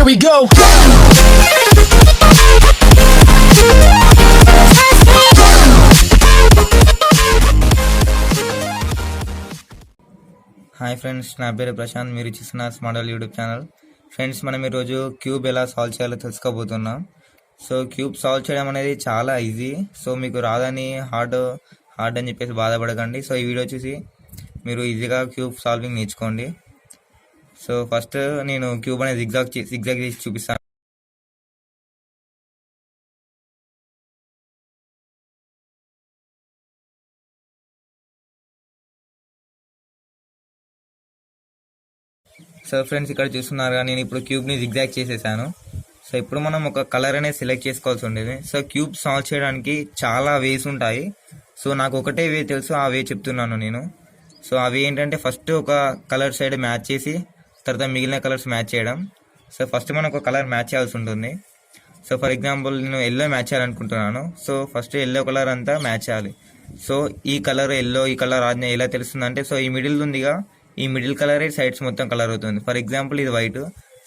Here we go. Hi friends, నా పేరు ప్రశాంత్. మీరు చూస్తున్న స్మార్ట్ యూట్యూబ్ ఛానల్. ఫ్రెండ్స్, మనం ఈరోజు క్యూబ్ ఎలా సాల్వ్ చేయాలో తెలుసుకోబోతున్నాం. సో క్యూబ్ సాల్వ్ చేయడం అనేది చాలా ఈజీ. సో మీకు రాదని హార్డ్ అని చెప్పేసి బాధపడకండి. సో ఈ వీడియో చూసి మీరు ఈజీగా క్యూబ్ సాల్వింగ్ నేర్చుకోండి. సో ఫస్ట్ నేను క్యూబ్ అనేది జిగ్జాగ్ చేసి చూపిస్తాను. సో ఫ్రెండ్స్, ఇక్కడ చూస్తున్నారుగా, నేను ఇప్పుడు క్యూబ్ని జిగ్జాగ్ చేసేసాను. సో ఇప్పుడు మనం ఒక కలర్ అనేది సెలెక్ట్ చేసుకోవాల్సి ఉండేది. సో క్యూబ్ సాల్వ్ చేయడానికి చాలా వేస్ ఉంటాయి. సో నాకు ఒకటే వే తెలుసు, ఆ వే చెప్తున్నాను నేను. సో ఆ వే ఏంటంటే, ఫస్ట్ ఒక కలర్ సైడ్ మ్యాచ్ చేసి తర్వాత మిగిలిన కలర్స్ మ్యాచ్ చేయడం. సో ఫస్ట్ మనం ఒక కలర్ మ్యాచ్ చేయాల్సి ఉంటుంది. సో ఫర్ ఎగ్జాంపుల్ నేను ఎల్లో మ్యాచ్ చేయాలనుకుంటున్నాను. సో ఫస్ట్ ఎల్లో కలర్ అంతా మ్యాచ్ చేయాలి. సో ఈ కలర్ ఎల్లో, ఈ కలర్ ఆజ్ఞ ఎలా తెలుస్తుందంటే, సో ఈ మిడిల్ ఉందిగా, ఈ మిడిల్ కలరే సైడ్స్ మొత్తం కలర్ అవుతుంది. ఫర్ ఎగ్జాంపుల్ ఇది వైట్,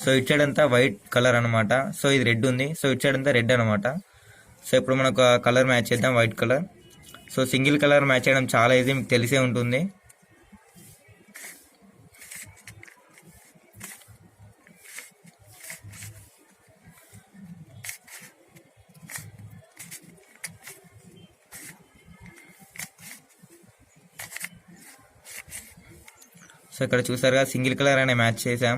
సో ఇటు సైడ్ అంతా వైట్ కలర్ అనమాట. సో ఇది రెడ్ ఉంది, సో ఇటు సైడ్ అంతా రెడ్ అనమాట. సో ఇప్పుడు మనకు కలర్ మ్యాచ్ చేద్దాం, white colour. So single colour match చేయడం చాలా ఈజీ, మీకు తెలిసే ఉంటుంది. సో ఇక్కడ చూసారుగా, సింగిల్ కలర్ అనే మ్యాచ్ చేసాం.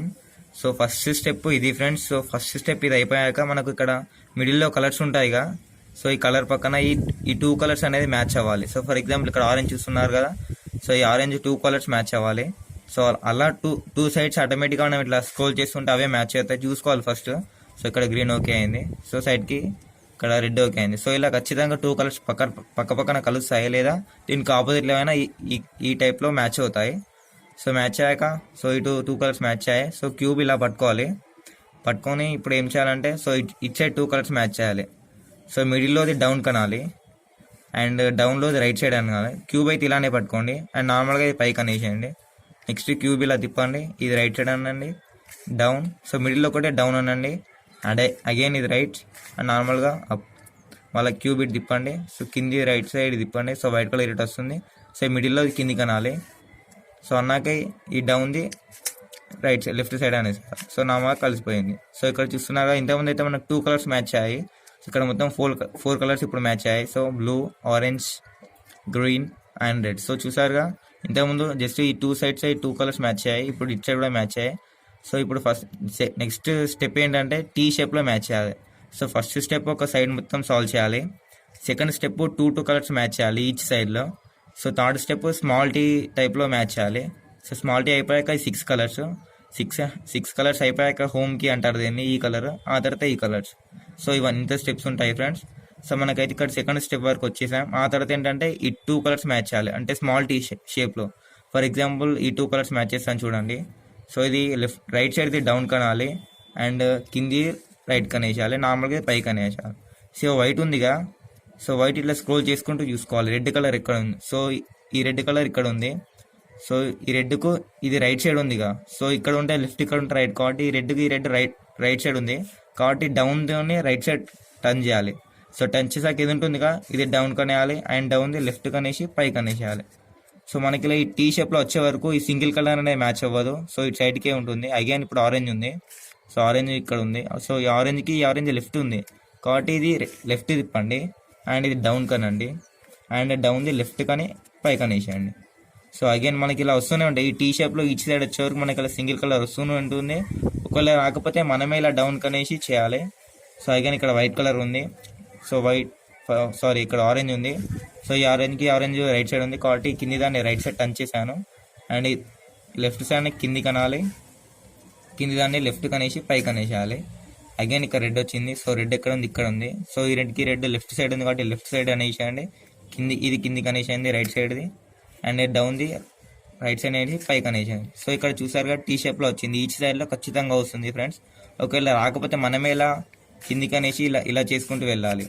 సో ఫస్ట్ స్టెప్ ఇది ఫ్రెండ్స్. సో ఫస్ట్ స్టెప్ ఇది అయిపోయాక మనకు ఇక్కడ మిడిల్లో కలర్స్ ఉంటాయిగా, సో ఈ కలర్ పక్కన ఈ టూ కలర్స్ అనేది మ్యాచ్ అవ్వాలి. సో ఫర్ ఎగ్జాంపుల్ ఇక్కడ ఆరెంజ్ చూస్తున్నారు కదా, సో ఈ ఆరెంజ్ టూ కలర్స్ మ్యాచ్ అవ్వాలి. సో అలా టూ సైడ్స్ ఆటోమేటిక్గా మనం ఇట్లా స్క్రోల్ చేస్తుంటే అవే మ్యాచ్ అవుతాయి, చూసుకోవాలి ఫస్ట్. సో ఇక్కడ గ్రీన్ ఓకే అయింది, సో సైడ్కి ఇక్కడ రెడ్ ఓకే అయింది. సో ఇలా ఖచ్చితంగా టూ కలర్స్ పక్క పక్కన కలుస్తాయి, లేదా దీనికి ఆపోజిట్లో అయినా ఈ టైప్లో మ్యాచ్ అవుతాయి. సో మ్యాచ్ అయ్యాక, సో ఇటు టూ కలర్స్ మ్యాచ్ అయ్యాయి. సో క్యూబ్ ఇలా పట్టుకోవాలి. పట్టుకొని ఇప్పుడు ఏం చేయాలంటే, సో ఇటు సైడ్ టూ కలర్స్ మ్యాచ్ చేయాలి. సో మిడిల్లోది డౌన్ కనాలి, అండ్ డౌన్లోది రైట్ సైడ్ అనాలి. క్యూబ్ అయితే ఇలానే పట్టుకోండి, అండ్ నార్మల్గా ఇది పైకి అనేసేయండి. నెక్స్ట్ క్యూబ్ ఇలా తిప్పండి, ఇది రైట్ సైడ్ అనండి, డౌన్. సో మిడిల్లో ఒకటే డౌన్ అనండి, అండ్ అగైన్ ఇది రైట్, అండ్ నార్మల్గా అప్. మళ్ళీ క్యూబ్ ఇటు తిప్పండి, సో కింది రైట్ సైడ్ తిప్పండి. సో వైట్ కలర్ ఇటు వస్తుంది. సో మిడిల్లో కింది కనాలి. సో అన్నాక ఈ డౌన్ది రైట్ సైడ్, లెఫ్ట్ సైడ్ అనేసి. సో నార్మల్గా కలిసిపోయింది. సో ఇక్కడ చూస్తున్నారా, ఇంతకుముందు అయితే మనకు టూ కలర్స్ మ్యాచ్ అయ్యాయి. సో ఇక్కడ మొత్తం ఫోర్ కలర్స్ ఇప్పుడు మ్యాచ్ అయ్యాయి. So blue, orange, green and red. So చూసారుగా, ఇంతకుముందు జస్ట్ ఈ two sides two colours match అయ్యాయి, ఇప్పుడు ఇటు సైడ్ కూడా మ్యాచ్ అయ్యాయి. సో ఇప్పుడు నెక్స్ట్ స్టెప్ ఏంటంటే, టీ షేప్లో మ్యాచ్ చేయాలి. సో ఫస్ట్ స్టెప్ ఒక సైడ్ మొత్తం సాల్వ్ చేయాలి. Second step two colours match చేయాలి ఈచ్ సైడ్లో. So third step small T టైప్లో మ్యాచ్ చేయాలి. సో స్మాల్ టీ అయిపోయాక సిక్స్ కలర్స్ అయిపోయాక హోమ్కి అంటారు దీన్ని, ఈ కలర్, ఆ తర్వాత ఈ కలర్స్. సో ఇవన్నీ ఇంత స్టెప్స్ ఉంటాయి ఫ్రెండ్స్. సో మనకైతే ఇక్కడ సెకండ్ స్టెప్ వరకు వచ్చేసాం. ఆ తర్వాత ఏంటంటే ఈ టూ కలర్స్ మ్యాచ్ చేయాలి, అంటే స్మాల్ టీ షేప్లో. ఫర్ ఎగ్జాంపుల్ ఈ టూ కలర్స్ మ్యాచ్ చేస్తాను చూడండి. సో ఇది రైట్ సైడ్ది డౌన్ కనాలి, అండ్ కింది రైట్ కనేసేయాలి, నార్మల్గా పైకి కనేసేయాలి. సో వైట్ ఉందిగా, సో వైట్ ఇట్లా స్క్రోల్ చేసుకుంటూ చూసుకోవాలి రెడ్ కలర్ ఎక్కడ ఉంది. సో ఈ రెడ్ కలర్ ఇక్కడ ఉంది. సో ఈ రెడ్కు ఇది రైట్ సైడ్ ఉందిగా, సో ఇక్కడ ఉంటే లెఫ్ట్, ఇక్కడ ఉంటే రైట్, కాబట్టి ఈ రెడ్కి ఈ రెడ్ రైట్ సైడ్ ఉంది, కాబట్టి డౌన్తోనే రైట్ సైడ్ టర్న్ చేయాలి. సో టర్న్ చేసాక ఇది ఉంటుందిగా, ఇది డౌన్ కనేయాలి, అండ్ డౌన్ది లెఫ్ట్ కనేసి పైకి కనేసేయాలి. సో మనకి ఇలా ఈ టీ షేప్లో వచ్చే వరకు ఈ సింగిల్ కలర్ అనేది మ్యాచ్ అవ్వదు. సో ఇటు సైడ్కే ఉంటుంది. అగైన్ ఇప్పుడు ఆరెంజ్ ఉంది, సో ఆరెంజ్ ఇక్కడ ఉంది. సో ఈ ఆరెంజ్ లెఫ్ట్ ఉంది, కాబట్టి ఇది లెఫ్ట్ తిప్పండి, అండ్ ఇది డౌన్ కనండి, అండ్ డౌన్ది లెఫ్ట్ కని పైకి అనేసేయండి. సో అగైన్ మనకి ఇలా వస్తూనే ఉంటాయి. ఈ టీ షేప్లో ఈచ్ సైడ్ వచ్చే వరకు మనకి ఇలా సింగిల్ కలర్ వస్తూనే ఉంటుంది. ఒకవేళ రాకపోతే మనమే ఇలా డౌన్ కనేసి చేయాలి. సో అగైన్ ఇక్కడ వైట్ కలర్ ఉంది, సో ఇక్కడ ఆరెంజ్ ఉంది. సో ఈ ఆరెంజ్ రైట్ సైడ్ ఉంది, కాబట్టి కింది దాన్ని రైట్ సైడ్ టచ్ చేశాను, అండ్ లెఫ్ట్ సైడ్ కింది కనాలి, కింది దాన్ని లెఫ్ట్ కనేసి పైకి అనేసేయాలి. అగైన్ ఇక్కడ రెడ్ వచ్చింది, సో రెడ్ ఎక్కడ ఉంది, ఇక్కడ ఉంది. సో ఈ రెడ్కి రెడ్ లెఫ్ట్ సైడ్ ఉంది, కాబట్టి లెఫ్ట్ సైడ్ అనేసేయండి. కిందికి అనేసేయండి రైట్ సైడ్ది, అండ్ డౌన్ది రైట్ సైడ్ అనేది పైకి అనేసేయండి. సో ఇక్కడ చూసారుగా టీ షేప్లో వచ్చింది, ఈచ్ సైడ్లో ఖచ్చితంగా వస్తుంది ఫ్రెండ్స్. ఒకవేళ రాకపోతే మనమే ఇలా కిందికి అనేసి ఇలా చేసుకుంటూ వెళ్ళాలి.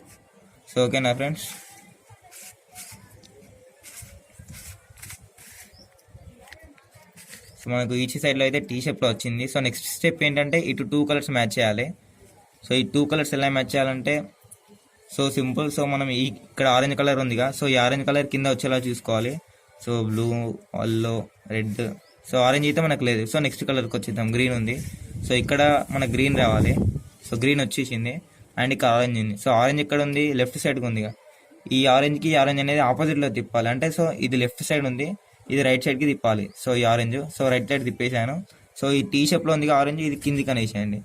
సో ఓకేనా ఫ్రెండ్స్. సో మనకు ఈచ్ సైడ్లో అయితే టీ షేప్లో వచ్చింది. సో నెక్స్ట్ స్టెప్ ఏంటంటే ఇటు 2 కలర్స్ మ్యాచ్ చేయాలి. సో ఈ 2 కలర్స్ ఎలా మ్యాచ్ చేయాలంటే సో సింపుల్. సో మనం ఇక్కడ ఆరెంజ్ కలర్ ఉందిగా, సో ఈ ఆరెంజ్ కలర్ కింద వచ్చేలా చూసుకోవాలి. So blue, yellow, red. So orange అయితే మనకు లేదు. సో నెక్స్ట్ కలర్కి వచ్చేద్దాం. గ్రీన్ ఉంది. సో ఇక్కడ మనకు గ్రీన్ రావాలి. సో గ్రీన్ వచ్చేసింది అండ్ ఇక్కడ ఆరెంజ్ ఉంది. సో ఆరెంజ్ ఇక్కడ ఉంది, లెఫ్ట్ సైడ్కి ఉందిగా. ఈ ఆరెంజ్కి ఆరెంజ్ అనేది ఆపోజిట్లో తిప్పాలి. అంటే సో ఇది లెఫ్ట్ సైడ్ ఉంది, ఇది రైట్ సైడ్కి తిప్పాలి. సో ఈ ఆరెంజ్ సో రైట్ సైడ్ తిప్పేశాను. సో ఈ టీ షేప్లో ఉంది ఆరెంజ్, ఇది కిందికి అనేసేయండి.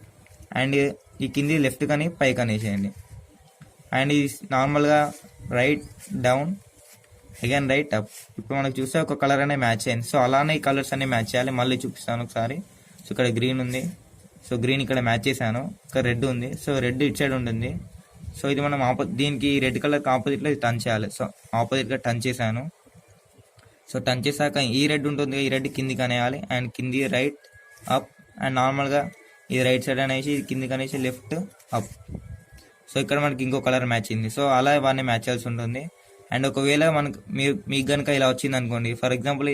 అండ్ ఈ కింది లెఫ్ట్ కానీ పైకి అనేసేయండి. అండ్ ఇది నార్మల్గా right down again right up. ఇప్పుడు మనకు చూస్తే ఒక కలర్ అనేది మ్యాచ్ అయింది. సో అలానే ఈ కలర్స్ అన్ని మ్యాచ్ చేయాలి. మళ్ళీ చూపిస్తాను ఒకసారి. సో ఇక్కడ గ్రీన్ ఉంది. సో గ్రీన్ ఇక్కడ మ్యాచ్ చేశాను. ఇక్కడ రెడ్ ఉంది. సో రెడ్ ఇటు సైడ్ ఉంటుంది. సో ఇది మనం దీనికి రెడ్ కలర్కి ఆపోజిట్లో ఇది టర్న్ చేయాలి. సో ఆపోజిట్గా టర్న్ చేశాను. సో టర్న్ చేశాక ఈ రెడ్ ఉంటుంది, ఈ రెడ్ కిందికి అనేయాలి. అండ్ కింది రైట్ అప్. అండ్ నార్మల్గా ఇది రైట్ సైడ్ అనేసి కిందికి అనేసి లెఫ్ట్ అప్. సో ఇక్కడ మనకి ఇంకో కలర్ మ్యాచ్ అయింది. సో అలా ఇవన్నీ మ్యాచ్ చేయాల్సి ఉంటుంది. అండ్ ఒకవేళ మీకు కనుక ఇలా వచ్చింది అనుకోండి, ఫర్ ఎగ్జాంపుల్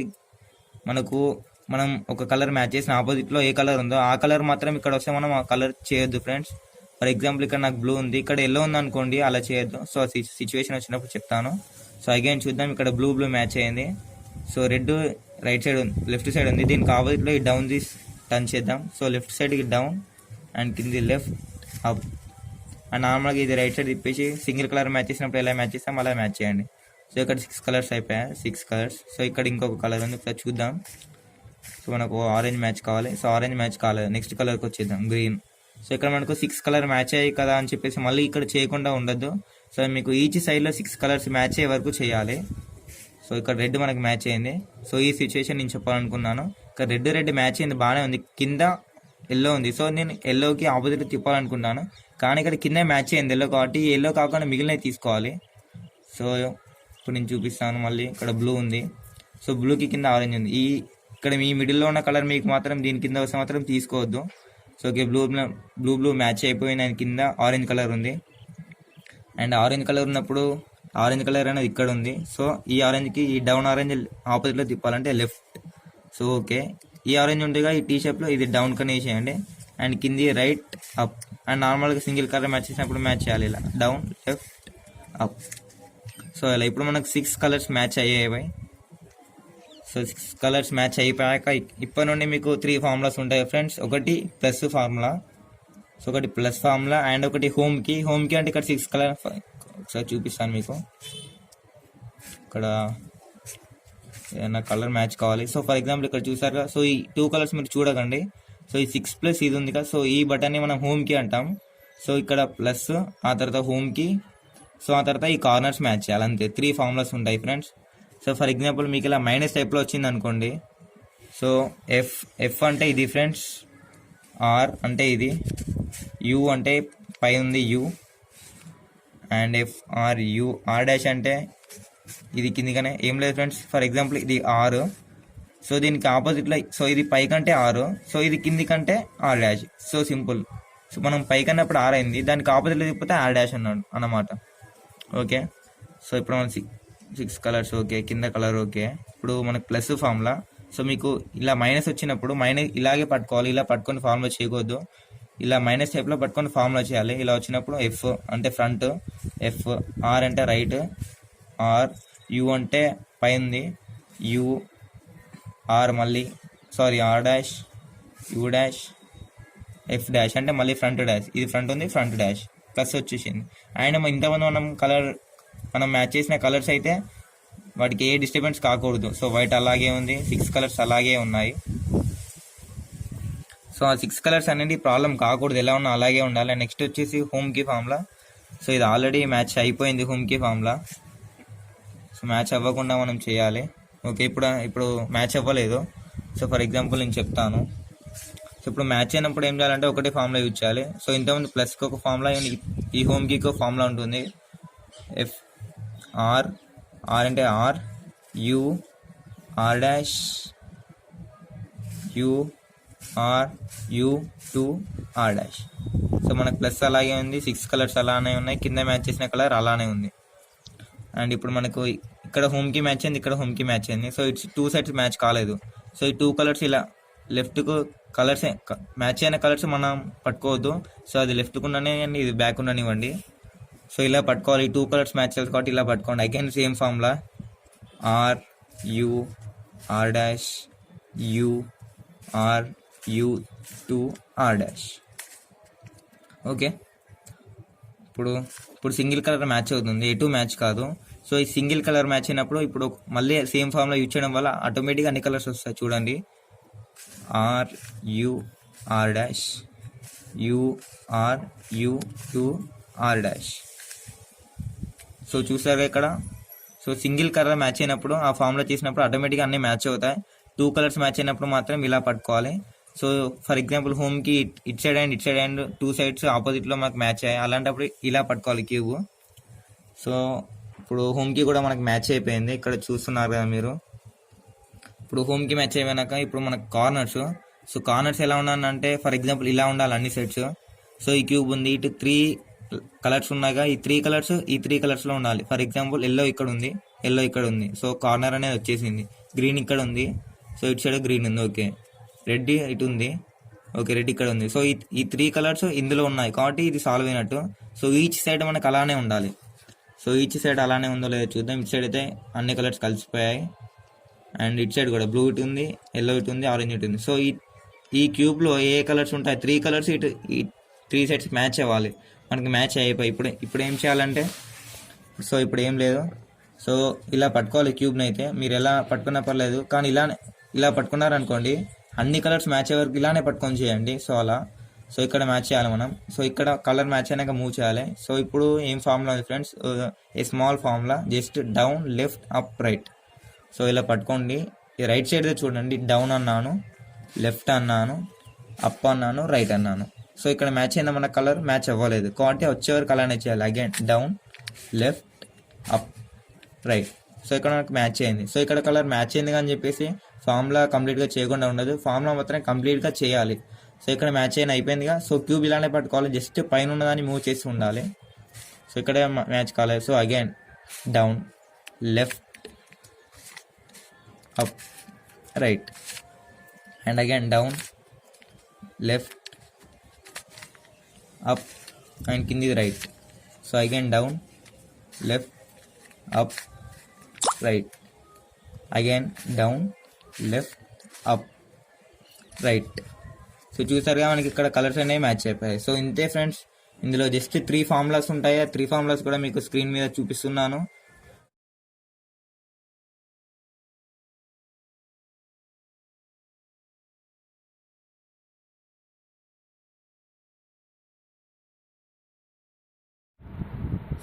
మనం ఒక కలర్ మ్యాచ్ చేసిన ఆపోజిట్లో ఏ కలర్ ఉందో ఆ కలర్ మాత్రం ఇక్కడ వస్తే మనం ఆ కలర్ చేయొద్దు ఫ్రెండ్స్. ఫర్ ఎగ్జాంపుల్ ఇక్కడ నాకు బ్లూ ఉంది, ఇక్కడ ఎల్లో ఉంది అనుకోండి, అలా చేయొద్దు. సో సిచ్యువేషన్ వచ్చినప్పుడు చెప్తాను. సో అగైన్ చూద్దాం. ఇక్కడ బ్లూ మ్యాచ్ అయ్యింది. So red right side left side ఉంది, దీనికి ఆపోజిట్లో ఈ డౌన్ టర్న్ చేద్దాం. సో లెఫ్ట్ సైడ్కి డౌన్ అండ్ కింది లెఫ్ట్ అప్. అండ్ నార్మల్గా ఇది రైట్ సైడ్ తిప్పేసి సింగిల్ కలర్ మ్యాచ్ చేసినప్పుడు ఎలా మ్యాచ్ చేస్తాం అలా మ్యాచ్ చేయండి. సో ఇక్కడ 6 కలర్స్ అయిపోయాయి, 6 కలర్స్. సో ఇక్కడ ఇంకొక కలర్ ఉంది, ఇక్కడ చూద్దాం. సో మనకు ఆరెంజ్ మ్యాచ్ కావాలి. సో ఆరెంజ్ మ్యాచ్ కాలేదు, నెక్స్ట్ కలర్కి వచ్చేద్దాం, గ్రీన్. సో ఇక్కడ మనకు 6 కలర్ మ్యాచ్ అయ్యాయి కదా అని చెప్పేసి మళ్ళీ ఇక్కడ చేయకుండా ఉండద్దు. సో మీకు ఈచ్ సైడ్లో 6 కలర్స్ మ్యాచ్ అయ్యే వరకు చేయాలి. సో ఇక్కడ రెడ్ మనకి మ్యాచ్ అయింది. సో ఈ సిచ్యువేషన్ నేను చెప్పాలనుకున్నాను. ఇక్కడ రెడ్ మ్యాచ్ అయింది, బాగానే ఉంది. కింద ఎల్లో ఉంది. సో నేను ఎల్లోకి ఆపోజిట్ తిప్పాలనుకున్నాను, కానీ ఇక్కడ కింద మ్యాచ్ అయింది ఎల్లో కాబట్టి ఎల్లో కాకుండా మిగిలినవి తీసుకోవాలి. సో ఇప్పుడు నేను చూపిస్తాను. మళ్ళీ ఇక్కడ బ్లూ ఉంది. సో బ్లూకి కింద ఆరెంజ్ ఉంది. ఇక్కడ మీ మిడిల్లో ఉన్న కలర్ మీకు మాత్రం దీని కింద వస్తే మాత్రం తీసుకోవద్దు. సో ఓకే, బ్లూ మ్యాచ్ అయిపోయింది. అండ్ కింద ఆరెంజ్ కలర్ ఉంది. అండ్ ఆరెంజ్ కలర్ ఉన్నప్పుడు ఆరెంజ్ కలర్ అనేది ఇక్కడ ఉంది. సో ఈ ఆరెంజ్కి ఈ డౌన్ ఆరెంజ్ ఆపోజిట్లో తిప్పాలంటే లెఫ్ట్. సో ఓకే, ఈ ఆరెంజ్ ఉండేగా ఈ టీ షేప్లో ఇది డౌన్ కనే చేయండి. అండ్ కింది రైట్ అప్. అండ్ నార్మల్గా సింగిల్ కలర్ మ్యాచ్ చేసినప్పుడు మ్యాచ్ చేయాలి, ఇలా డౌన్ లెఫ్ట్ అప్. సో ఇలా ఇప్పుడు మనకు 6 కలర్స్ మ్యాచ్ అయ్యాయి. సో 6 కలర్స్ మ్యాచ్ అయిపోయాక ఇప్పటి నుండి మీకు 3 ఫార్ములాస్ ఉంటాయి ఫ్రెండ్స్. ఒకటి ప్లస్ ఫార్ములా, సో ఒకటి ప్లస్ ఫార్ములా అండ్ ఒకటి హోమ్కి అంటే ఇక్కడ 6 కలర్ ఒకసారి చూపిస్తాను మీకు. ఇక్కడ ఏదైనా కలర్ మ్యాచ్ కావాలి. సో ఫర్ ఎగ్జాంపుల్ ఇక్కడ చూసారుగా, సో ఈ 2 కలర్స్ మీరు చూడకండి. సో ఈ 6 ప్లస్ ఇది ఉంది కదా, సో ఈ బటన్ని మనం హోమ్కి అంటాం. సో ఇక్కడ ప్లస్, ఆ తర్వాత హోమ్కి, సో ఆ తర్వాత ఈ కార్నర్స్ మ్యాచ్ చేయాలి, అంతే. 3 ఫార్ములాస్ ఉంటాయి ఫ్రెండ్స్. సో ఫర్ ఎగ్జాంపుల్ మీకు ఇలా మైనస్ టైప్లో వచ్చింది అనుకోండి. సో ఎఫ్ అంటే ఇది ఫ్రెండ్స్, ఆర్ అంటే ఇది, యూ అంటే పై ఉంది యూ, అండ్ ఆర్ డాష్ అంటే ఇది కిందిగానే ఏం లేదు ఫ్రెండ్స్. ఫర్ ఎగ్జాంపుల్ ఇది ఆర్, సో దీనికి ఆపోజిట్లో, సో ఇది పై కంటే ఆర్, సో ఇది కింది కంటే are dash. So simple. So మనం పై కన్నప్పుడు ఆర్ అయింది, దానికి ఆపోజిట్లో తిప్పితే ఆర్ డాష్ అన్నాడు అన్నమాట. ఓకే, సో ఇప్పుడు మనం 6 కలర్స్ ఓకే, కింద కలర్ ఓకే. ఇప్పుడు మనకు ప్లస్ ఫార్ములా. సో మీకు ఇలా మైనస్ వచ్చినప్పుడు ఇలాగే పట్టుకోవాలి, ఇలా పట్టుకొని ఫార్ములా చేయకూడదు. ఇలా మైనస్ టైప్లో పట్టుకొని ఫార్ములా చేయాలి. ఇలా వచ్చినప్పుడు ఎఫ్ అంటే ఫ్రంట్, ఎఫ్, ఆర్ అంటే రైట్, ఆర్, యూ అంటే పైంది యూ, ఆర్ మళ్ళీ are dash, you dash, F dash అంటే మళ్ళీ ఫ్రంట్ డాష్, ఇది ఫ్రంట్ ఉంది ఫ్రంట్ డాష్, ప్లస్ వచ్చేసింది. అండ్ ఇంతకుముందు మనం మ్యాచ్ చేసిన కలర్స్ అయితే వాటికి ఏ డిస్టర్బెన్స్ కాకూడదు. సో వైట్ అలాగే ఉంది, 6 కలర్స్ అలాగే ఉన్నాయి. సో ఆ 6 కలర్స్ అనేది ప్రాబ్లం కాకూడదు, ఎలా ఉన్నా అలాగే ఉండాలి. నెక్స్ట్ వచ్చేసి హోమ్కి ఫార్ములా. సో ఇది ఆల్రెడీ మ్యాచ్ అయిపోయింది హోమ్కి ఫార్ములా. సో మ్యాచ్ అవ్వకుండా మనం చేయాలి. ఓకే, ఇప్పుడు మ్యాచ్ అవ్వలేదు. సో ఫర్ ఎగ్జాంపుల్ నేను చెప్తాను. సో ఇప్పుడు మ్యాచ్ అయినప్పుడు ఏం చేయాలంటే ఒకటే ఫార్ములా యూజ్ చేయాలి. సో ఇంతకుముందు ప్లస్కి ఒక ఫార్ములా, ఈ హోమ్కి ఒక ఫార్ములా ఉంటుంది. ఎఫ్, ఆర్ అంటే R, U, R dash, U, R, U, 2, R dash. So మనకు ప్లస్ అలాగే ఉంది, 6 కలర్స్ అలానే ఉన్నాయి, కింద మ్యాచ్ చేసిన కలర్ అలానే ఉంది. అండ్ ఇప్పుడు మనకు ఇక్కడ హోమ్కి మ్యాచ్ అయింది, ఇక్కడ హోమ్కి మ్యాచ్ అయింది. సో ఇట్స్ 2 సైడ్స్ మ్యాచ్ కాలేదు. సో ఈ 2 కలర్స్ ఇలా లెఫ్ట్కు కలర్స్ మ్యాచ్ అయిన కలర్స్ మనం పట్టుకోవద్దు. సో అది లెఫ్ట్కు ఉండనివ్వండి, ఇది బ్యాక్ ఉండనివ్వండి. సో ఇలా పట్టుకోవాలి. 2 కలర్స్ మ్యాచ్ చేయాలి కాబట్టి ఇలా పట్టుకోండి. Again same formula R U R dash U R U two R dash. Okay, ఇప్పుడు సింగిల్ కలర్ మ్యాచ్ అవుతుంది, ఎటు మ్యాచ్ కాదు. సో ఈ సింగిల్ కలర్ మ్యాచ్ అయినప్పుడు ఇప్పుడు మళ్ళీ సేమ్ ఫార్ములా యూజ్ చేయడం వల్ల ఆటోమేటిక్గా అన్ని కలర్స్ వస్తాయి. చూడండి, R U R dash U R U two R dash. So చూసారుగా ఇక్కడ. సో సింగిల్ కలర్ మ్యాచ్ అయినప్పుడు ఆ ఫార్ములా చేసినప్పుడు ఆటోమేటిక్గా అన్ని మ్యాచ్ అవుతాయి. 2 కలర్స్ మ్యాచ్ అయినప్పుడు మాత్రం ఇలా పట్టుకోవాలి. సో ఫర్ ఎగ్జాంపుల్ హోమ్కి ఇట్ సైడ్ అండ్ 2 సైడ్స్ ఆపోజిట్లో మనకు మ్యాచ్ అయ్యాయి, అలాంటప్పుడు ఇలా పట్టుకోవాలి క్యూబ్. సో ఇప్పుడు హోమ్కి కూడా మనకు మ్యాచ్ అయిపోయింది, ఇక్కడ చూస్తున్నారు కదా మీరు. ఇప్పుడు హోమ్కి మ్యాచ్ అయిపోయినాక ఇప్పుడు మనకు కార్నర్స్. సో కార్నర్స్ ఎలా ఉండాలంటే ఫర్ ఎగ్జాంపుల్ ఇలా ఉండాలి అన్ని సైడ్స్. సో ఈ క్యూబ్ ఉంది, ఇటు 3 కలర్స్ ఉన్నాయిగా, ఈ 3 కలర్స్ ఈ 3 కలర్స్లో ఉండాలి. ఫర్ ఎగ్జాంపుల్ ఎల్లో ఇక్కడ ఉంది, సో కార్నర్ అనేది వచ్చేసింది. గ్రీన్ ఇక్కడ ఉంది, సో ఇటు సైడ్ గ్రీన్ ఉంది. ఓకే, రెడ్ ఇటు ఉంది, ఓకే రెడ్ ఇక్కడ ఉంది. సో ఈ 3 కలర్స్ ఇందులో ఉన్నాయి కాబట్టి ఇది సాల్వ్ అయినట్టు. సో ఈచ్ సైడ్ మనకు అలానే ఉండాలి. సో ఈచ్ సైడ్ అలానే ఉందో లేదో చూద్దాం. ఇటు సైడ్ అయితే అన్ని కలర్స్ కలిసిపోయాయి, అండ్ ఇటు సైడ్ కూడా బ్లూ ఇటు ఉంది, ఎల్లో ఇటు ఉంది, ఆరెంజ్ ఇటు ఉంది. సో ఈ క్యూబ్లో ఏ కలర్స్ ఉంటాయి, 3 కలర్స్ ఇటు ఈ 3 సైడ్స్ మ్యాచ్ అవ్వాలి. మనకి మ్యాచ్ అయిపోయి ఇప్పుడు ఏం చేయాలంటే, సో ఇప్పుడు ఏం లేదు. సో ఇలా పట్టుకోవాలి క్యూబ్ని. అయితే మీరు ఎలా పట్టుకున్నా పర్లేదు, కానీ ఇలా పట్టుకున్నారనుకోండి అన్ని కలర్స్ మ్యాచ్ అయ్యే వరకు ఇలానే పట్టుకొని చేయండి. సో అలా. సో ఇక్కడ మ్యాచ్ చేయాలి మనం. సో ఇక్కడ కలర్ మ్యాచ్ అయినాక మూవ్ చేయాలి. సో ఇప్పుడు ఏం ఫార్ములా ఉంది friends, a small formula, just down left up right. So ఇలా పట్టుకోండి. ఈ రైట్ సైడ్ చూడండి, డౌన్ అన్నాను, లెఫ్ట్ అన్నాను, అప్ అన్నాను, రైట్ అన్నాను. సో ఇక్కడ మ్యాచ్ అయిన మన కలర్ మ్యాచ్ అవ్వలేదు కాబట్టి వచ్చేవరకు అలానే చేయాలి. Again down left up right. So ఇక్కడ మనకు మ్యాచ్ అయింది. సో ఇక్కడ కలర్ మ్యాచ్ అయింది అని చెప్పేసి ఫార్ములా కంప్లీట్గా చేయకుండా ఉండదు, ఫార్ములా మాత్రం కంప్లీట్గా చేయాలి. సో ఇక్కడ మ్యాచ్ అయిపోయిందిగా. సో క్యూబ్ ఇలానే పట్టుకోవాలి, జస్ట్ పైన ఉన్నదాన్ని మూవ్ చేసి ఉండాలి. సో ఇక్కడ మ్యాచ్ కాలేదు. So again down left up right, and again down left up and కిందిది right. So again down left up right, again down left up right. So చూసారుగా మనకి ఇక్కడ కలర్స్ అనేవి మ్యాచ్ అయిపోయాయి. సో ఇంతే ఫ్రెండ్స్, ఇందులో జస్ట్ 3 ఫార్ములాస్ ఉంటాయి. 3 formulas కూడా మీకు స్క్రీన్ మీద చూపిస్తున్నాను.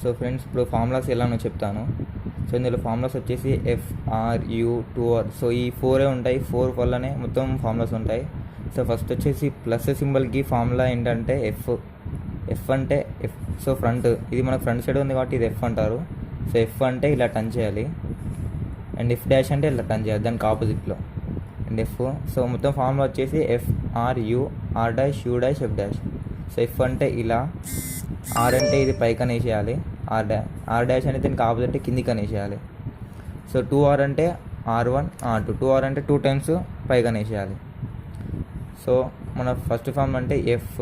సో ఫ్రెండ్స్ ఇప్పుడు ఫార్ములాస్ ఎలానో చెప్తాను. సో ఇందులో ఫార్ములాస్ వచ్చేసి FRU2R. సో ఈ 4 ఉంటాయి, 4 వల్లనే మొత్తం ఫార్ములాస్ ఉంటాయి. సో ఫస్ట్ వచ్చేసి ప్లస్ సింబల్కి ఫార్ములా ఏంటంటే ఎఫ్ అంటే ఎఫ్. సో ఫ్రంట్, ఇది మనకు ఫ్రంట్ సైడ్ ఉంది కాబట్టి ఇది ఎఫ్ అంటారు. సో ఎఫ్ అంటే ఇలా టర్న్ చేయాలి, అండ్ ఎఫ్ డాష్ అంటే ఇలా టర్న్ చేయాలి దానికి ఆపోజిట్లో, అండ్ ఎఫ్. సో మొత్తం ఫార్ములా వచ్చేసి FRU R dash U dash F dash. So F అంటే ఇలా, ఆర్ అంటే ఇది పైకి అనేసేయాలి, ఆర్ డాష్ అనేది దీనికి ఆపోజిట్ కిందికి అనేసేయాలి. సో 2R అంటే R1 R2, 2R అంటే 2 టైమ్స్ పైకి అనేసేయాలి. సో మన ఫస్ట్ ఫార్మ్ అంటే ఎఫ్.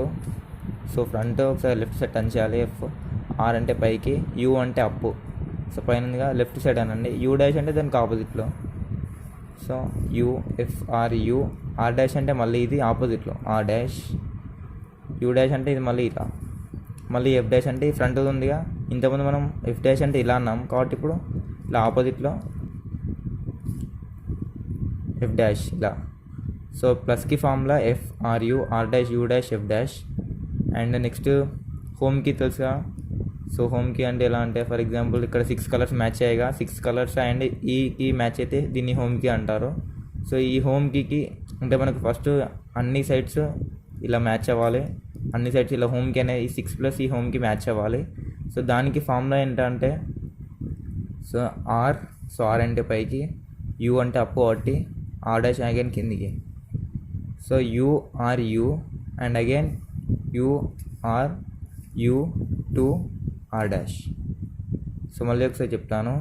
సో ఫ్రంట్ ఒకసారి లెఫ్ట్ సైడ్ టర్న్ చేయాలి ఎఫ్. ఆర్ అంటే పైకి, యూ అంటే అప్పు. సో పైనగా లెఫ్ట్ సైడ్ అనండి. యూ డాష్ అంటే దానికి ఆపోజిట్లో. So UFRU. ఆర్ డాష్ అంటే మళ్ళీ ఇది ఆపోజిట్లో ఆర్ డాష్. యూ డాష్ అంటే ఇది మళ్ళీ ఇలా, మళ్ళీ ఎఫ్ డాష్ అంటే ఈ ఫ్రంట్ ఉందిగా. ఇంతకుముందు మనం ఎఫ్ డాష్ అంటే ఇలా అన్నాం కాబట్టి ఇప్పుడు ఇలా ఆపోజిట్లో ఎఫ్ డాష్ ఇలా. సో ప్లస్కి formula FRU R dash U dash F dash. And next హోమ్కి తెలుసుగా. సో హోమ్కి అంటే ఎలా అంటే ఫర్ ఎగ్జాంపుల్ ఇక్కడ 6 కలర్స్ మ్యాచ్ అయ్యాయిగా, 6 కలర్స్ అండ్ ఈ మ్యాచ్ అయితే దీన్ని హోమ్కి అంటారు. సో ఈ హోమ్కి అంటే మనకు ఫస్ట్ అన్ని సైడ్స్ ఇలా మ్యాచ్ అవ్వాలి, అన్ని సైడ్స్ ఇలా హోమ్కి అనేది ఈ 6 ప్లస్ ఈ హోమ్కి మ్యాచ్ అవ్వాలి. సో దానికి ఫార్ములా ఏంటంటే సో ఆర్. సో ఆర్ అంటే పైకి, యూ అంటే అప్పు ఒకటి, ఆర్ డాష్ అగైన్ కిందికి. So URU and again URU to R dash. So మళ్ళీ ఒకసారి చెప్తాను,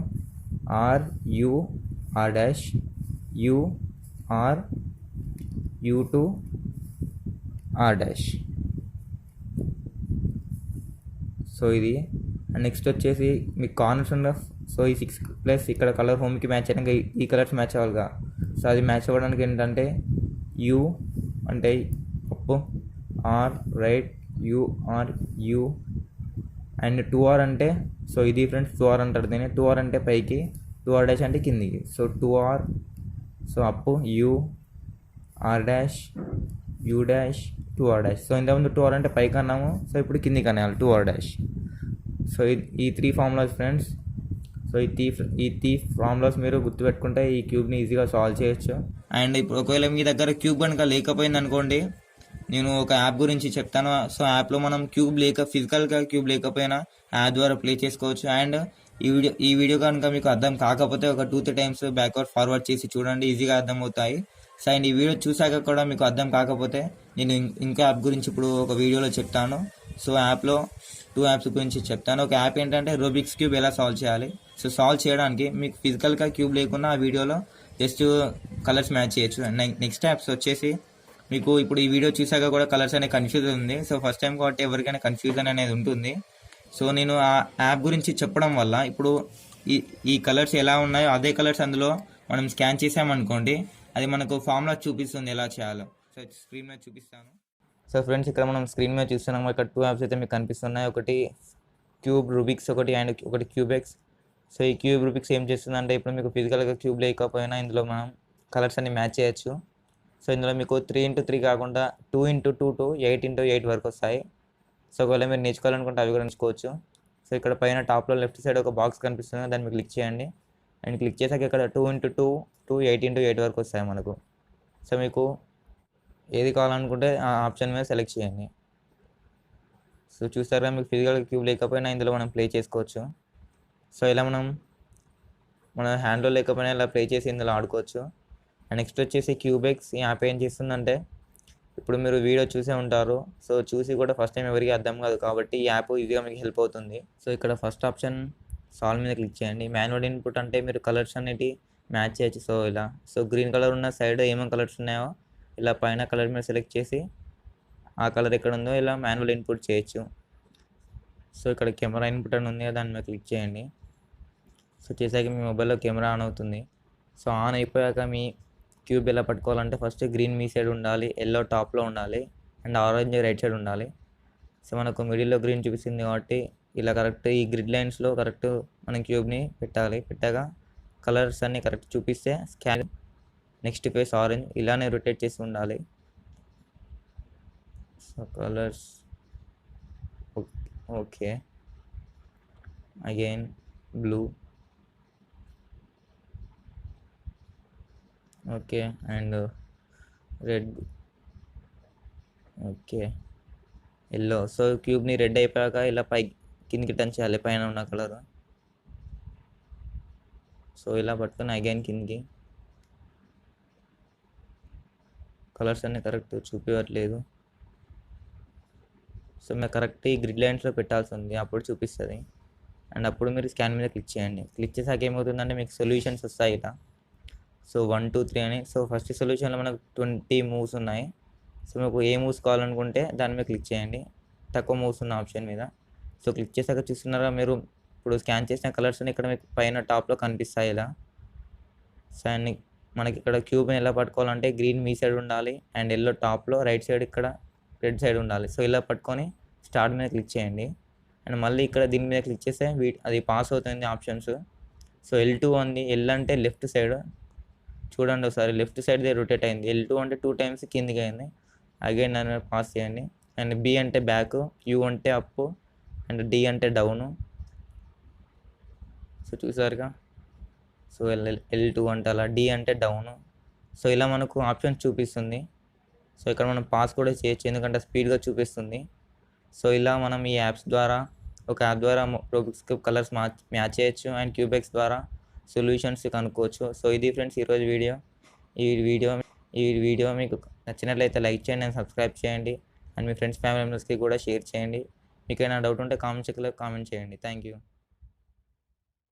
RU R dash URU U2 R dash. So ఇది నెక్స్ట్ వచ్చేసి మీకు కార్నర్స్ ఉన్న సో ఈ 6 ఇక్కడ కలర్ హోమ్కి మ్యాచ్ అయ్యాక ఈ కలర్స్ మ్యాచ్ అవ్వాలిగా. సో అది మ్యాచ్ అవ్వడానికి ఏంటంటే యూ అంటే up, R right, U R U and 2R అంటే సో ఇది ఫ్రెండ్స్ 2R అంటారు దీన్ని. 2R అంటే పైకి, 2R డాష్ అంటే కిందికి. So 2R so up you R dash you dash 2R dash. So ఇంతకుముందు 2R అంటే పైకి అన్నాము, సో ఇప్పుడు కిందికి అనాలి 2R డాష్. సో ఈ 3 ఫార్ములాస్ ఫ్రెండ్స్. సో ఈ 3 ఫార్ములాస్ మీరు గుర్తుపెట్టుకుంటే ఈ క్యూబ్ని ఈజీగా సాల్వ్ చేయొచ్చు. అండ్ ఇప్పుడు ఒకవేళ మీ దగ్గర క్యూబ్ కనుక లేకపోయింది అనుకోండి, నేను ఒక యాప్ గురించి చెప్తాను. సో యాప్లో మనం ఫిజికల్గా క్యూబ్ లేకపోయినా యాప్ ద్వారా ప్లే చేసుకోవచ్చు. అండ్ ఈ వీడియో కనుక మీకు అర్థం కాకపోతే ఒక 2-3 టైమ్స్ బ్యాక్వర్డ్ ఫార్వర్డ్ చేసి చూడండి, ఈజీగా అర్థమవుతాయి. సో అండ్ ఈ వీడియో చూసాక కూడా మీకు అర్థం కాకపోతే నేను ఇంకో యాప్ గురించి ఇప్పుడు ఒక వీడియోలో చెప్తాను. సో యాప్లో 2 యాప్స్ గురించి చెప్తాను. ఒక యాప్ ఏంటంటే రూబిక్స్ క్యూబ్ ఎలా సాల్వ్ చేయాలి. సో సాల్వ్ చేయడానికి మీకు ఫిజికల్గా క్యూబ్ లేకున్నా ఆ వీడియోలో జస్ట్ కలర్స్ మ్యాచ్ చేయొచ్చు. నెక్స్ట్ యాప్స్ వచ్చేసి మీకు ఇప్పుడు ఈ వీడియో చూసాక కూడా కలర్స్ అనే కన్ఫ్యూజన్ ఉంది. సో ఫస్ట్ టైం కాబట్టి ఎవరికైనా కన్ఫ్యూజన్ అనేది ఉంటుంది. సో నేను ఆ యాప్ గురించి చెప్పడం వల్ల ఇప్పుడు ఈ కలర్స్ ఎలా ఉన్నాయో అదే కలర్స్ అందులో మనం స్కాన్ చేసామనుకోండి, అది మనకు ఫార్ములా చూపిస్తుంది ఎలా చేయాలో. సో స్క్రీన్ మీద చూపిస్తాను. సో ఫ్రెండ్స్ ఇక్కడ మనం స్క్రీన్ మీద చూస్తున్నాము. ఇక్కడ 2 యాప్స్ అయితే మీకు కనిపిస్తున్నాయి. ఒకటి క్యూబ్ రూబిక్స్ ఒకటి క్యూబెక్స్. సో ఈ క్యూబ్ రూబిక్స్ ఏం చేస్తుందంటే ఇప్పుడు మీకు ఫిజికల్గా క్యూబ్ లేకపోయినా ఇందులో మనం కలర్స్ అన్ని మ్యాచ్ చేయొచ్చు. సో ఇందులో మీకు 3x3 కాకుండా 2x2 to 8x8 వరకు వస్తాయి. సో ఒకవేళ మీరు నేర్చుకోవాలనుకుంటే అవి కూడా నేర్చుకోవచ్చు. సో ఇక్కడ పైన టాప్లో లెఫ్ట్ సైడ్ ఒక బాక్స్ కనిపిస్తుంది, దాన్ని మీరు క్లిక్ చేయండి. అండ్ క్లిక్ చేసాక ఇక్కడ 2x2 to 8x8 వరకు వస్తాయి మనకు. సో మీకు ఏది కావాలనుకుంటే ఆ ఆప్షన్ మీద సెలెక్ట్ చేయండి. సో చూస్తారా మీకు ఫిజికల్ క్యూబ్ లేకపోయినా ఇందులో మనం ప్లే చేసుకోవచ్చు. సో ఇలా మన హ్యాండ్లో లేకపోయినా ఇలా ప్లే చేసి ఇందులో ఆడుకోవచ్చు. అండ్ నెక్స్ట్ వచ్చేసి క్యూబెక్స్. ఈ యాప్ ఏం చేస్తుందంటే ఇప్పుడు మీరు వీడియో చూసే ఉంటారు. సో చూసి కూడా ఫస్ట్ టైం ఎవరికి అర్థం కాదు కాబట్టి ఈ యాప్ ఈజీగా మీకు హెల్ప్ అవుతుంది. సో ఇక్కడ ఫస్ట్ ఆప్షన్ సాల్వ్ మీద క్లిక్ చేయండి. మాన్యువల్ ఇన్పుట్ అంటే మీరు కలర్స్ అనేవి మ్యాచ్ చేయొచ్చు. సో ఇలా గ్రీన్ కలర్ ఉన్న సైడ్ ఏమేమి కలర్స్ ఉన్నాయో ఇలా పైన కలర్ మీద సెలెక్ట్ చేసి ఆ కలర్ ఎక్కడ ఉందో ఇలా మాన్యువల్ ఇన్పుట్ చేయొచ్చు. సో ఇక్కడ కెమెరా ఇన్పుట్ అని ఉంది, దాని మీద క్లిక్ చేయండి. సో చేసాక మీ మొబైల్లో కెమెరా ఆన్ అవుతుంది. సో ఆన్ అయిపోయాక మీ క్యూబ్ ఎలా పట్టుకోవాలంటే ఫస్ట్ గ్రీన్ మీ సైడ్ ఉండాలి, ఎల్లో టాప్లో ఉండాలి అండ్ ఆరెంజ్ రైట్ సైడ్ ఉండాలి. సో మనకు మిడిల్లో గ్రీన్ చూపిస్తుంది కాబట్టి ఇలా కరెక్ట్ ఈ గ్రిడ్ లైన్స్లో కరెక్ట్ మనం క్యూబ్ని పెట్టాలి. పెట్టాక కలర్స్ అన్నీ కరెక్ట్ చూపిస్తే స్కాన్, నెక్స్ట్ ఫేస్ ఆరెంజ్, ఇలానే రొటేట్ చేసి ఉండాలి. So colours okay, again blue okay and red okay yellow. So క్యూబ్ని రెడ్ అయిపోయాక ఇలా కిందికి టర్న్ చేయాలి పైన ఉన్న కలర్. సో ఇలా పట్టుకొని అగైన్ కిందికి. కలర్స్ అన్నీ కరెక్ట్ చూపించట్లేదు. సో మీరు కరెక్ట్ ఈ గ్రిడ్ లైన్స్లో పెట్టాల్సి ఉంది, అప్పుడు చూపిస్తుంది. అండ్ అప్పుడు మీరు స్కాన్ మీద క్లిక్ చేయండి. క్లిక్ చేసాక ఏమవుతుందంటే మీకు సొల్యూషన్స్ వస్తాయి ఇలా. సో 1 2 3 అని. సో ఫస్ట్ సొల్యూషన్లో మనకు 20 మూవ్స్ ఉన్నాయి. సో మీకు ఏ మూవ్స్ కావాలనుకుంటే దాని మీద క్లిక్ చేయండి, తక్కువ మూవ్స్ ఉన్న ఆప్షన్ మీద. సో క్లిక్ చేసాక చూస్తున్నారా మీరు ఇప్పుడు స్కాన్ చేసిన కలర్స్ అని ఇక్కడ మీకు పైన టాప్లో కనిపిస్తాయి ఇలా. సో అండ్ మనకి ఇక్కడ క్యూబ్ని ఎలా పట్టుకోవాలంటే గ్రీన్ మీ సైడ్ ఉండాలి అండ్ ఎల్లో టాప్లో, రైట్ సైడ్ ఇక్కడ రెడ్ సైడ్ ఉండాలి. సో ఇలా పట్టుకొని స్టార్ట్ మీద క్లిక్ చేయండి. అండ్ మళ్ళీ ఇక్కడ దీని మీద క్లిక్ చేస్తే అది పాస్ అవుతుంది ఆప్షన్స్. సో L2 ఉంది, L అంటే లెఫ్ట్ సైడ్ చూడండి ఒకసారి, లెఫ్ట్ సైడ్దే రొటేట్ అయింది. L2 అంటే 2 టైమ్స్ కిందికి అయింది. అగైన్ దాని మీద పాస్ చేయండి. అండ్ B అంటే బ్యాక్, U అంటే అప్ అండ్ D అంటే డౌను. సో చూసారుగా. సో L2 అంటే అలా, D అంటే డౌను. సో ఇలా మనకు ఆప్షన్స్ చూపిస్తుంది. సో ఇక్కడ మనం పాస్ కూడా చేయొచ్చు ఎందుకంటే స్పీడ్గా చూపిస్తుంది. సో ఇలా మనం ఈ యాప్స్ ద్వారా ఒక యాప్ ద్వారా రూబిక్స్ క్యూబ్ కలర్స్ మ్యాచ్ చేయొచ్చు అండ్ క్యూబెక్స్ ద్వారా సొల్యూషన్స్ కనుక్కోవచ్చు. సో ఇది ఫ్రెండ్స్ ఈరోజు వీడియో. ఈ వీడియో మీకు నచ్చినట్లయితే లైక్ చేయండి అండ్ సబ్స్క్రైబ్ చేయండి అండ్ మీ ఫ్రెండ్స్ ఫ్యామిలీ మెంబర్స్కి కూడా షేర్ చేయండి. మీకు ఏమైనా డౌట్ ఉంటే కామెంట్ సెక్షన్లో కామెంట్ చేయండి. Thank you.